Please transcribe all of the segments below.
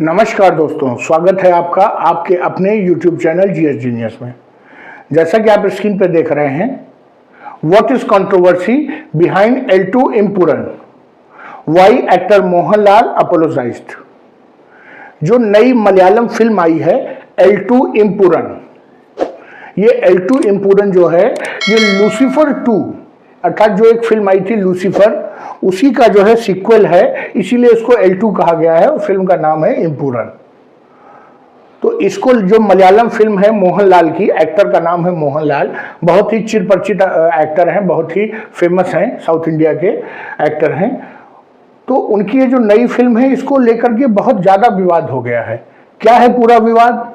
नमस्कार दोस्तों, स्वागत है आपका आपके अपने YouTube चैनल जीएस जीनियस में। जैसा कि आप स्क्रीन पर देख रहे हैं, what is controversy behind L2 Empuraan, why actor Mohanlal apologized. जो नई मलयालम फिल्म आई है L2 इम्पूरन, ये L2 इम्पूरन जो है ये लूसीफर 2 अर्थात जो एक फिल्म आई थी लूसीफर, उसी का जो है सीक्वल है, इसीलिए इसको L2 कहा गया है और फिल्म का नाम है इम्पूरन। तो इसको जो मलयालम फिल्म है मोहनलाल की, एक्टर का नाम है मोहनलाल, बहुत ही चिरपरिचित एक्टर हैं, बहुत ही फेमस हैं, साउथ इंडिया के एक्टर हैं। तो उनकी ये जो नई फिल्म है इसको लेकर के बहुत ज़्यादा विवाद हो गया है। क्या है पूरा विवाद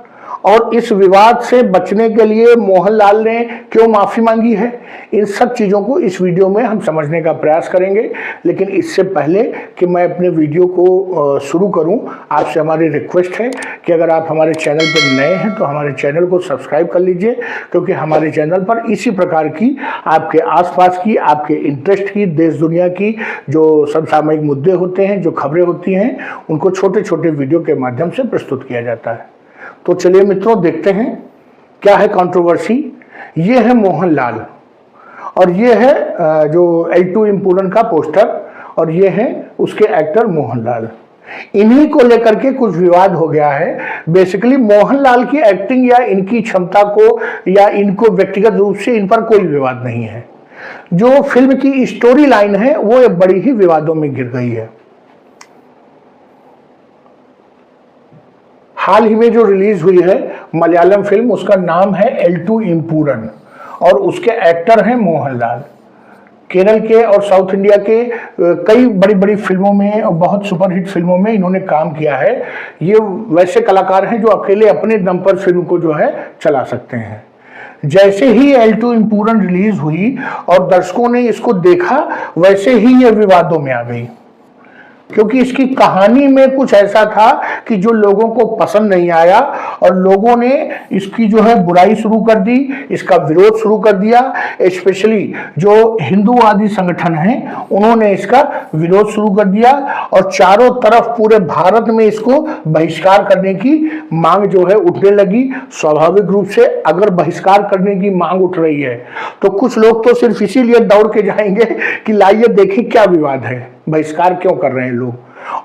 और इस विवाद से बचने के लिए मोहनलाल ने क्यों माफ़ी मांगी है, इन सब चीज़ों को इस वीडियो में हम समझने का प्रयास करेंगे। लेकिन इससे पहले कि मैं अपने वीडियो को शुरू करूं, आपसे हमारी रिक्वेस्ट है कि अगर आप हमारे चैनल पर नए हैं तो हमारे चैनल को सब्सक्राइब कर लीजिए, क्योंकि हमारे चैनल पर इसी प्रकार की आपके आसपास की, आपके इंटरेस्ट की, देश दुनिया की जो समसामयिक मुद्दे होते हैं, जो खबरें होती हैं, उनको छोटे छोटे वीडियो के माध्यम से प्रस्तुत किया जाता है। तो चलिए मित्रों, देखते हैं क्या है कंट्रोवर्सी। ये है मोहनलाल और ये है जो L2 इम्पूरन का पोस्टर और ये है उसके एक्टर मोहनलाल। इन्हीं को लेकर के कुछ विवाद हो गया है। बेसिकली मोहनलाल की एक्टिंग या इनकी क्षमता को या इनको व्यक्तिगत रूप से इन पर कोई विवाद नहीं है। जो फिल्म की स्टोरी लाइन है वो बड़ी ही विवादों में घिर गई है। हाल ही में जो रिलीज हुई है मलयालम फिल्म, उसका नाम है L2 इम्पूरन और उसके एक्टर हैं मोहनलाल। केरल के और साउथ इंडिया के कई बड़ी बड़ी फिल्मों में और बहुत सुपरहिट फिल्मों में इन्होंने काम किया है। ये वैसे कलाकार हैं जो अकेले अपने दम पर फिल्म को जो है चला सकते हैं। जैसे ही L2 इम्पूरन रिलीज हुई और दर्शकों ने इसको देखा, वैसे ही ये विवादों में आ गई, क्योंकि इसकी कहानी में कुछ ऐसा था कि जो लोगों को पसंद नहीं आया और लोगों ने इसकी जो है बुराई शुरू कर दी, इसका विरोध शुरू कर दिया। स्पेशली जो हिंदूवादी संगठन हैं उन्होंने इसका विरोध शुरू कर दिया और चारों तरफ पूरे भारत में इसको बहिष्कार करने की मांग जो है उठने लगी। स्वाभाविक रूप से अगर बहिष्कार करने की मांग उठ रही है तो कुछ लोग तो सिर्फ इसीलिए दौड़ के जाएंगे कि लाइए देखें क्या विवाद है, बहिष्कार क्यों कर रहे हैं लोग।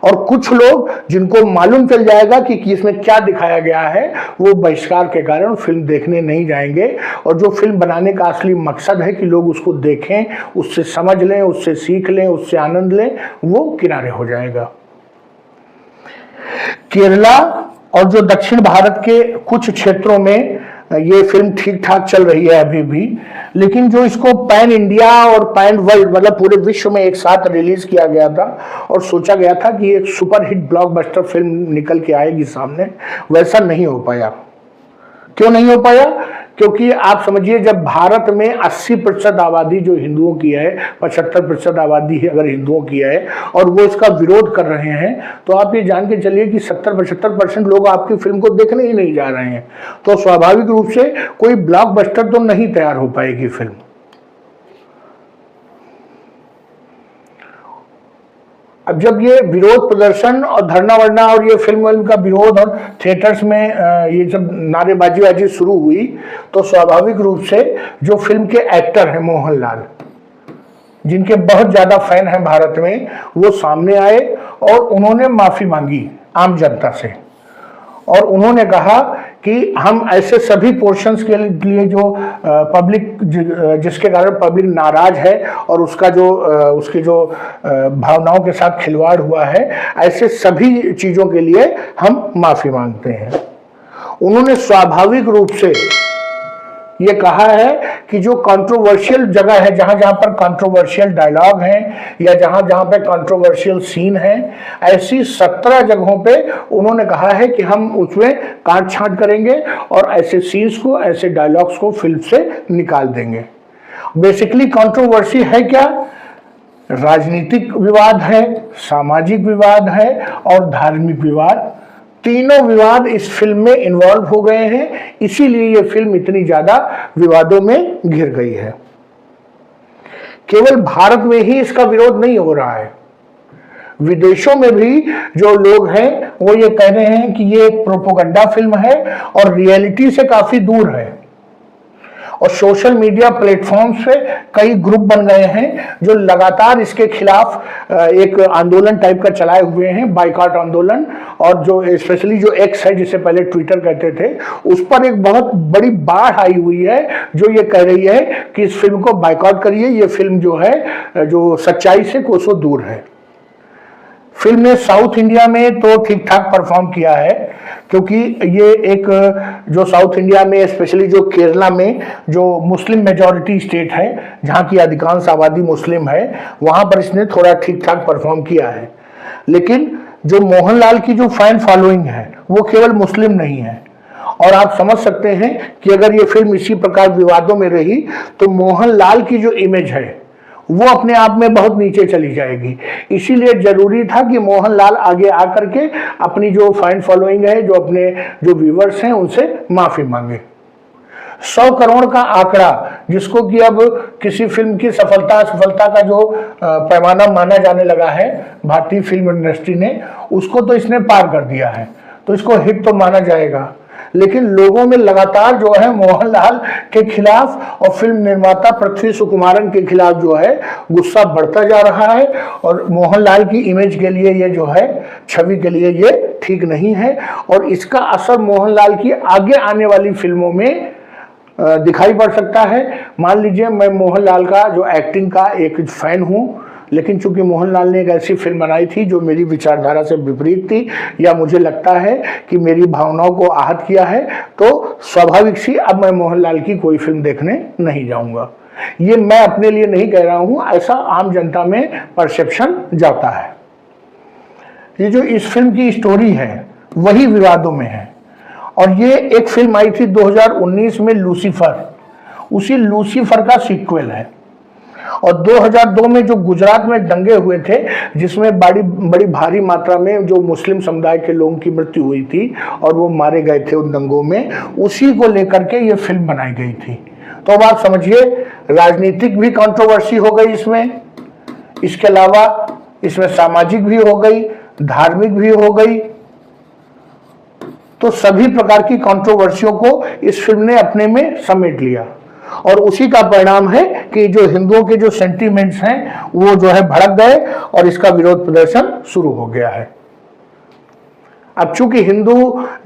और कुछ लोग जिनको मालूम चल जाएगा कि इसमें क्या दिखाया गया है, वो बहिष्कार के कारण फिल्म देखने नहीं जाएंगे। और जो फिल्म बनाने का असली मकसद है कि लोग उसको देखें, उससे समझ लें, उससे सीख लें, उससे आनंद लें, वो किनारे हो जाएगा। केरला और जो दक्षिण भारत के कुछ क्षेत्रों में ये फिल्म ठीक ठाक चल रही है अभी भी, लेकिन जो इसको पैन इंडिया और पैन वर्ल्ड मतलब पूरे विश्व में एक साथ रिलीज किया गया था और सोचा गया था कि एक सुपरहिट ब्लॉकबस्टर फिल्म निकल के आएगी सामने, वैसा नहीं हो पाया। क्यों नहीं हो पाया? क्योंकि आप समझिए, जब भारत में 80% आबादी जो हिंदुओं की है, 75% आबादी अगर हिंदुओं की है और वो इसका विरोध कर रहे हैं, तो आप ये जान के चलिए कि 70-75% लोग आपकी फिल्म को देखने ही नहीं जा रहे हैं। तो स्वाभाविक रूप से कोई ब्लॉकबस्टर तो नहीं तैयार हो पाएगी फिल्म। अब जब ये विरोध प्रदर्शन और धरना वरना और ये फिल्म का विरोध और थिएटर्स में ये जब नारेबाजी वाजी शुरू हुई, तो स्वाभाविक रूप से जो फिल्म के एक्टर हैं मोहनलाल, जिनके बहुत ज़्यादा फैन हैं भारत में, वो सामने आए और उन्होंने माफ़ी मांगी आम जनता से। और उन्होंने कहा कि हम ऐसे सभी पोर्शंस के लिए जो पब्लिक जिसके कारण पब्लिक नाराज है और उसका जो उसकी जो भावनाओं के साथ खिलवाड़ हुआ है, ऐसे सभी चीज़ों के लिए हम माफ़ी मांगते हैं। उन्होंने स्वाभाविक रूप से ये कहा है कि जो कंट्रोवर्शियल जगह है, जहाँ जहाँ पर कंट्रोवर्शियल डायलॉग हैं या जहाँ जहाँ पे कंट्रोवर्शियल सीन है, ऐसी 17 जगहों पे उन्होंने कहा है कि हम उसमें काट छांट करेंगे और ऐसे सीन्स को, ऐसे डायलॉग्स को फिल्म से निकाल देंगे। बेसिकली कंट्रोवर्सी है क्या? राजनीतिक विवाद है, सामाजिक विवाद है और धार्मिक विवाद। तीनों विवाद इस फिल्म में इन्वॉल्व हो गए हैं, इसीलिए ये फिल्म इतनी ज्यादा विवादों में घिर गई है। केवल भारत में ही इसका विरोध नहीं हो रहा है, विदेशों में भी जो लोग हैं वो ये कह रहे हैं कि ये एक प्रोपोगंडा फिल्म है और रियलिटी से काफी दूर है। और सोशल मीडिया प्लेटफॉर्म्स पे कई ग्रुप बन गए हैं जो लगातार इसके खिलाफ एक आंदोलन टाइप का चलाए हुए हैं, बाइकआउट आंदोलन। और जो स्पेशली जो एक्स है, जिसे पहले ट्विटर कहते थे, उस पर एक बहुत बड़ी बाढ़ आई हुई है जो ये कह रही है कि इस फिल्म को बाइकआउट करिए, ये फिल्म जो है जो सच्चाई से कोसों दूर है। फिल्म ने साउथ इंडिया में तो ठीक ठाक परफॉर्म किया है, क्योंकि ये एक जो साउथ इंडिया में स्पेशली जो केरला में जो मुस्लिम मेजॉरिटी स्टेट है, जहाँ की अधिकांश आबादी मुस्लिम है, वहाँ पर इसने थोड़ा ठीक ठाक परफॉर्म किया है। लेकिन जो मोहनलाल की जो फैन फॉलोइंग है वो केवल मुस्लिम नहीं है। और आप समझ सकते हैं कि अगर ये फिल्म इसी प्रकार विवादों में रही तो मोहनलाल की जो इमेज है वो अपने आप में बहुत नीचे चली जाएगी। इसीलिए जरूरी था कि मोहनलाल आगे आकर के अपनी जो फैन फॉलोइंग है, जो अपने जो व्यूवर्स हैं, उनसे माफी मांगे। 100 करोड़ का आंकड़ा, जिसको कि अब किसी फिल्म की सफलता का जो पैमाना माना जाने लगा है भारतीय फिल्म इंडस्ट्री ने, उसको तो इसने पार कर दिया है, तो इसको हिट तो माना जाएगा। लेकिन लोगों में लगातार जो है मोहनलाल के खिलाफ और फिल्म निर्माता पृथ्वी सुकुमारन के खिलाफ जो है गुस्सा बढ़ता जा रहा है। और मोहनलाल की इमेज के लिए ये जो है, छवि के लिए ये ठीक नहीं है। और इसका असर मोहनलाल की आगे आने वाली फिल्मों में दिखाई पड़ सकता है। मान लीजिए मैं मोहनलाल का जो एक्टिंग का एक फैन हूँ, लेकिन चूंकि मोहनलाल ने एक ऐसी फिल्म बनाई थी जो मेरी विचारधारा से विपरीत थी, या मुझे लगता है कि मेरी भावनाओं को आहत किया है, तो स्वाभाविक सी अब मैं मोहनलाल की कोई फिल्म देखने नहीं जाऊंगा। ये मैं अपने लिए नहीं कह रहा हूं, ऐसा आम जनता में परसेप्शन जाता है। ये जो इस फिल्म की स्टोरी है वही विवादों में है। और ये एक फिल्म आई थी 2019 में, लूसीफर, उसी लूसीफर का सीक्वल है। और 2002 में जो गुजरात में दंगे हुए थे, जिसमें बड़ी भारी मात्रा में जो मुस्लिम समुदाय के लोगों की मृत्यु हुई थी और वो मारे गए थे उन दंगों में, उसी को लेकर के ये फिल्म बनाई गई थी। तो अब आप समझिए, राजनीतिक भी कंट्रोवर्सी हो गई इसमें, इसके अलावा इसमें सामाजिक भी हो गई, धार्मिक भी हो गई। तो सभी प्रकार की कंट्रोवर्सियों को इस फिल्म ने अपने में समेट लिया। और उसी का परिणाम है कि जो हिंदुओं के जो सेंटीमेंट्स हैं वो जो है भड़क गए और इसका विरोध प्रदर्शन शुरू हो गया है। अब चूंकि हिंदू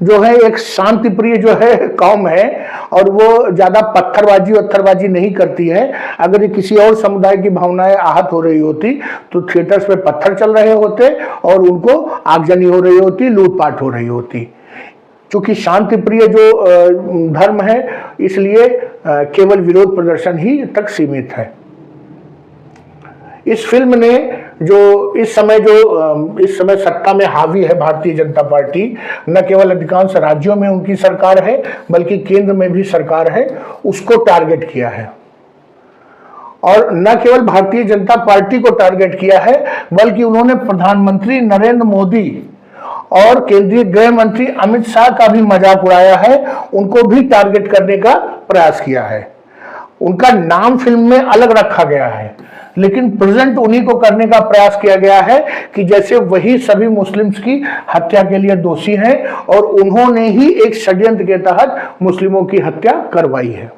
जो है एक शांति प्रिय जो है कौम है और वो ज्यादा पत्थरबाजी नहीं करती है। अगर ये किसी और समुदाय की भावनाएं आहत हो रही होती तो थिएटर्स पे पत्थर चल रहे होते और उनको आगजनी हो रही होती, लूटपाट हो रही होती। चूंकि शांति प्रिय जो धर्म है, इसलिए केवल विरोध प्रदर्शन ही तक सीमित है। इस फिल्म ने जो इस समय सत्ता में हावी है भारतीय जनता पार्टी, न केवल अधिकांश राज्यों में उनकी सरकार है बल्कि केंद्र में भी सरकार है, उसको टारगेट किया है। और न केवल भारतीय जनता पार्टी को टारगेट किया है बल्कि उन्होंने प्रधानमंत्री नरेंद्र मोदी और केंद्रीय गृह मंत्री अमित शाह का भी मजाक उड़ाया है, उनको भी टारगेट करने का प्रयास किया है। उनका नाम फिल्म में अलग रखा गया है, लेकिन प्रेजेंट उन्हीं को करने का प्रयास किया गया है कि जैसे वही सभी मुस्लिम्स की हत्या के लिए दोषी हैं और उन्होंने ही एक षड्यंत्र के तहत मुस्लिमों की हत्या करवाई है।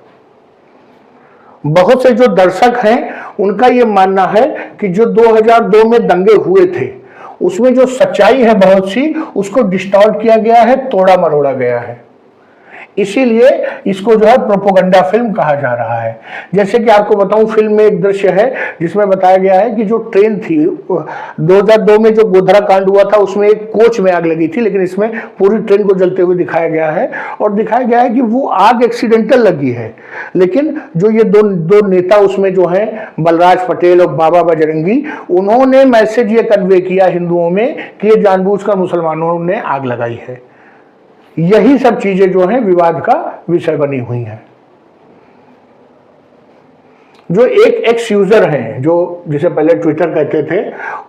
बहुत से जो दर्शक हैं उनका यह मानना है कि जो 2002 में दंगे हुए थे उसमें जो सच्चाई है बहुत सी, उसको डिस्टॉर्ट किया गया है, तोड़ा मरोड़ा गया है। इसीलिए इसको जो है प्रोपोगंडा फिल्म कहा जा रहा है। जैसे कि आपको बताऊं, फिल्म में एक दृश्य है जिसमें बताया गया है कि जो ट्रेन थी 2002 में जो गोधरा कांड हुआ था उसमें एक कोच में आग लगी थी, लेकिन इसमें पूरी ट्रेन को जलते हुए दिखाया गया है और दिखाया गया है कि वो आग एक्सीडेंटल लगी है। लेकिन जो ये दो नेता उसमें जो है, बलराज पटेल और बाबा बजरंगी, उन्होंने मैसेज ये कन्वे किया हिंदुओं में कि ये जानबूझकर मुसलमानों ने आग लगाई है। यही सब चीजें जो हैं विवाद का विषय बनी हुई हैं। जो एक एक्स यूजर हैं, जो जिसे पहले ट्विटर कहते थे,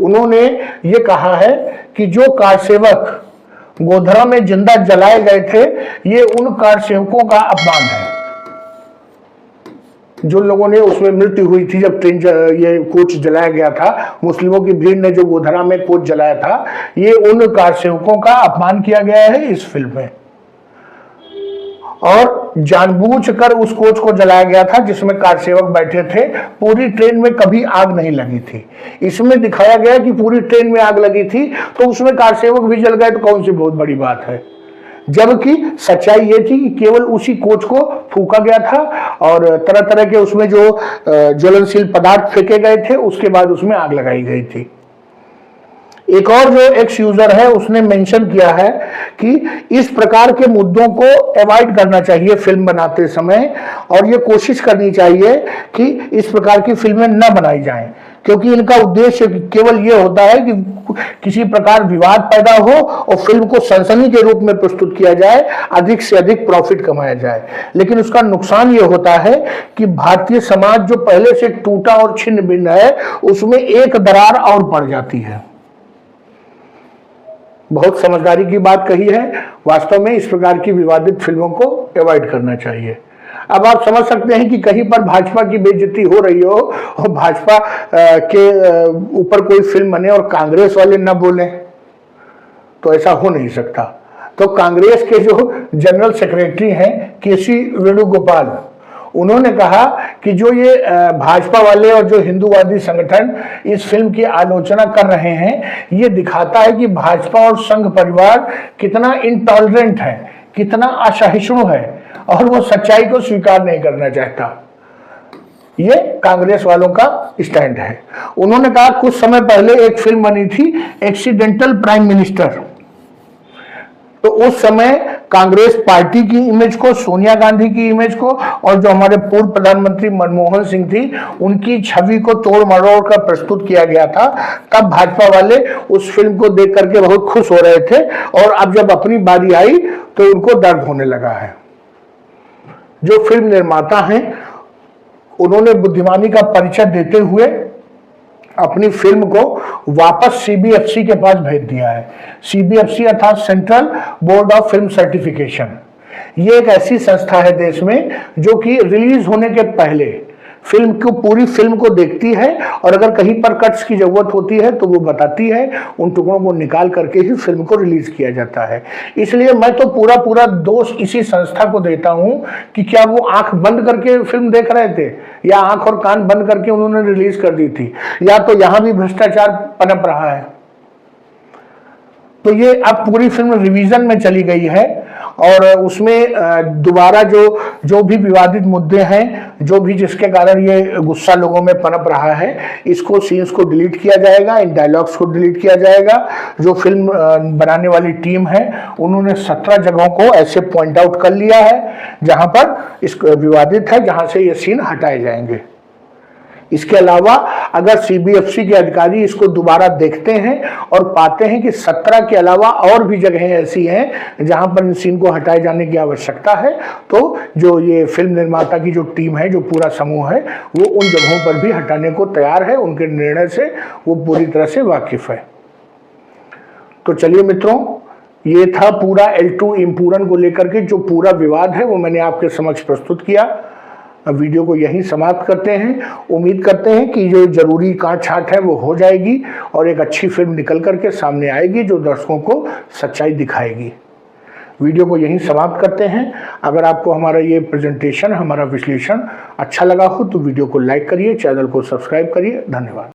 उन्होंने ये कहा है कि जो कार सेवक गोधरा में जिंदा जलाए गए थे, ये उन कार सेवकों का अपमान है। जो लोगों ने उसमें मृत्यु हुई थी जब ये कोच जलाया गया था, मुस्लिमों की भीड़ ने जो गोधरा में कोच जलाया था, ये उन कार सेवकों का अपमान किया गया है इस फिल्म में। और जानबूझकर उस कोच को जलाया गया था जिसमें कार सेवक बैठे थे। पूरी ट्रेन में कभी आग नहीं लगी थी। इसमें दिखाया गया कि पूरी ट्रेन में आग लगी थी, तो उसमें कार सेवक भी जल गए, तो कौन सी बहुत बड़ी बात है। जबकि सच्चाई ये थी कि केवल उसी कोच को फूका गया था और तरह तरह के उसमें जो ज्वलनशील पदार्थ फेंके गए थे, उसके बाद उसमें आग लगाई गई थी। एक और जो एक्स यूजर है उसने मेंशन किया है कि इस प्रकार के मुद्दों को अवॉइड करना चाहिए फिल्म बनाते समय, और ये कोशिश करनी चाहिए कि इस प्रकार की फिल्में न बनाई जाएं, क्योंकि इनका उद्देश्य केवल ये होता है कि किसी प्रकार विवाद पैदा हो और फिल्म को सनसनी के रूप में प्रस्तुत किया जाए, अधिक से अधिक प्रॉफिट कमाया जाए। लेकिन उसका नुकसान ये होता है कि भारतीय समाज जो पहले से टूटा और छिन्न भिन्न है, उसमें एक दरार और पड़ जाती है। बहुत समझदारी की बात कही है। वास्तव में इस प्रकार की विवादित फिल्मों को अवॉइड करना चाहिए। अब आप समझ सकते हैं कि कहीं पर भाजपा की बेइज्जती हो रही हो और भाजपा के ऊपर कोई फिल्म बने और कांग्रेस वाले न बोलें, तो ऐसा हो नहीं सकता। तो कांग्रेस के जो जनरल सेक्रेटरी हैं केसी वेणुगोपाल, उन्होंने कहा कि जो ये भाजपा वाले और जो हिंदूवादी संगठन इस फिल्म की आलोचना कर रहे हैं, ये दिखाता है कि भाजपा और संघ परिवार कितना इंटॉलरेंट है, कितना असहिष्णु है और वो सच्चाई को स्वीकार नहीं करना चाहता। ये कांग्रेस वालों का स्टैंड है। उन्होंने कहा कुछ समय पहले एक फिल्म बनी थी एक्सीडेंटल प्राइम मिनिस्टर, तो उस समय कांग्रेस पार्टी की इमेज को, सोनिया गांधी की इमेज को और जो हमारे पूर्व प्रधानमंत्री मनमोहन सिंह थी, उनकी छवि को तोड़ मरोड़ कर प्रस्तुत किया गया था। तब भाजपा वाले उस फिल्म को देख करके बहुत खुश हो रहे थे, और अब जब अपनी बारी आई तो उनको दर्द होने लगा है। जो फिल्म निर्माता हैं, उन्होंने बुद्धिमानी का परिचय देते हुए अपनी फिल्म को वापस सीबीएफसी के पास भेज दिया है। सीबीएफसी अर्थात central board of film certification, ये एक ऐसी संस्था है देश में जो कि रिलीज होने के पहले फिल्म को, पूरी फिल्म को देखती है, और अगर कहीं पर कट्स की जरूरत होती है तो वो बताती है। उन टुकड़ों को निकाल करके ही फिल्म को रिलीज किया जाता है। इसलिए मैं तो पूरा दोष इसी संस्था को देता हूं कि क्या वो आंख बंद करके फिल्म देख रहे थे, या आंख और कान बंद करके उन्होंने रिलीज कर दी थी, या तो यहां भी भ्रष्टाचार पनप रहा है। तो ये अब पूरी फिल्म रिवीजन में चली गई है, और उसमें दोबारा जो भी विवादित मुद्दे हैं, जो भी जिसके कारण ये गुस्सा लोगों में पनप रहा है, इसको सीन्स को डिलीट किया जाएगा, इन डायलॉग्स को डिलीट किया जाएगा। जो फिल्म बनाने वाली टीम है, उन्होंने 17 जगहों को ऐसे पॉइंट आउट कर लिया है जहां पर इस विवादित है, जहां से ये सीन हटाए जाएंगे। इसके अलावा अगर सीबीएफसी के अधिकारी इसको दोबारा देखते हैं और पाते हैं कि 17 के अलावा और भी जगहें ऐसी हैं जहां पर इन सीन को हटाए जाने की आवश्यकता है, तो जो ये फिल्म निर्माता की जो टीम है, जो पूरा समूह है, वो उन जगहों पर भी हटाने को तैयार है। उनके निर्णय से वो पूरी तरह से वाकिफ है। तो चलिए मित्रों, ये था पूरा L2 इम्पूरन को लेकर के जो पूरा विवाद है, वो मैंने आपके समक्ष प्रस्तुत किया। वीडियो को यहीं समाप्त करते हैं। उम्मीद करते हैं कि जो जरूरी काट छाट है वो हो जाएगी और एक अच्छी फिल्म निकल करके सामने आएगी जो दर्शकों को सच्चाई दिखाएगी। वीडियो को यहीं समाप्त करते हैं। अगर आपको हमारा ये प्रेजेंटेशन, हमारा विश्लेषण अच्छा लगा हो तो वीडियो को लाइक करिए, चैनल को सब्सक्राइब करिए। धन्यवाद।